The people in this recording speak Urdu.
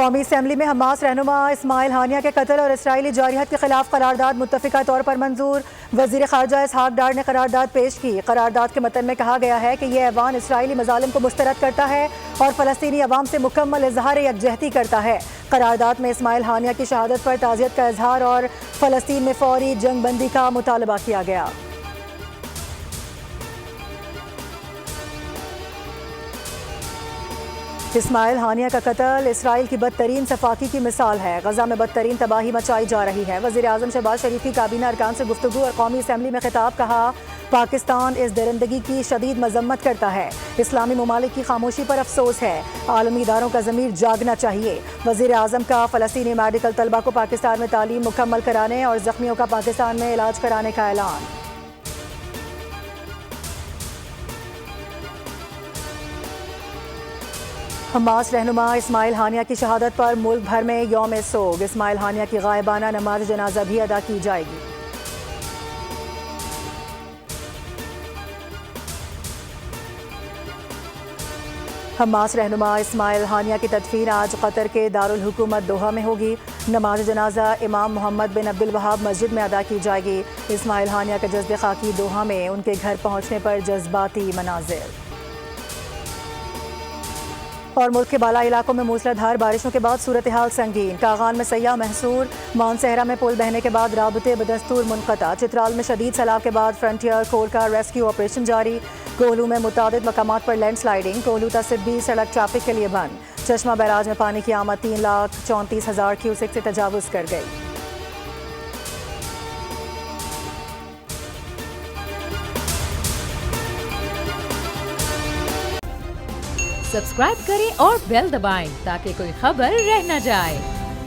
قومی اسمبلی میں حماس رہنما اسماعیل ہانیہ کے قتل اور اسرائیلی جارحیت کے خلاف قرارداد متفقہ طور پر منظور۔ وزیر خارجہ اسحاق ڈار نے قرارداد پیش کی۔ قرارداد کے متن میں کہا گیا ہے کہ یہ ایوان اسرائیلی مظالم کو مسترد کرتا ہے اور فلسطینی عوام سے مکمل اظہار یکجہتی کرتا ہے۔ قرارداد میں اسماعیل ہانیہ کی شہادت پر تعزیت کا اظہار اور فلسطین میں فوری جنگ بندی کا مطالبہ کیا گیا۔ اسماعیل ہانیہ کا قتل اسرائیل کی بدترین صفاقی کی مثال ہے۔ غزہ میں بدترین تباہی مچائی جا رہی ہے۔ وزیر اعظم شہباز شریف کی کابینہ ارکان سے گفتگو اور قومی اسمبلی میں خطاب۔ کہا پاکستان اس درندگی کی شدید مذمت کرتا ہے۔ اسلامی ممالک کی خاموشی پر افسوس ہے۔ عالمی اداروں کا ضمیر جاگنا چاہیے۔ وزیر اعظم کا فلسطینی میڈیکل طلبہ کو پاکستان میں تعلیم مکمل کرانے اور زخمیوں کا پاکستان میں علاج کرانے کا اعلان۔ حماس رہنما اسماعیل ہانیہ کی شہادت پر ملک بھر میں یوم سوگ۔ اسماعیل ہانیہ کی غائبانہ نماز جنازہ بھی ادا کی جائے گی۔ حماس رہنما اسماعیل ہانیہ کی تدفین آج قطر کے دارالحکومت دوحہ میں ہوگی۔ نماز جنازہ امام محمد بن عبد الوہاب مسجد میں ادا کی جائے گی۔ اسماعیل ہانیہ کا جسد خاکی دوحہ میں ان کے گھر پہنچنے پر جذباتی مناظر۔ اور ملک کے بالائی علاقوں میں موسلا دھار بارشوں کے بعد صورتحال سنگین۔ کاغان میں سیاح محصور۔ مانسہرہ میں پل بہنے کے بعد رابطے بدستور منقطع۔ چترال میں شدید سیلاب کے بعد فرنٹیئر کور کا ریسکیو آپریشن جاری۔ کوہلو میں متعدد مقامات پر لینڈ سلائیڈنگ۔ کوہلو تا سدی سڑک ٹریفک کے لیے بند۔ چشمہ بیراج میں پانی کی آمد 3,34,000 کیوسک سے تجاوز کر گئی۔ سبسکرائب کریں اور بیل دبائیں تاکہ کوئی خبر رہ نہ جائے۔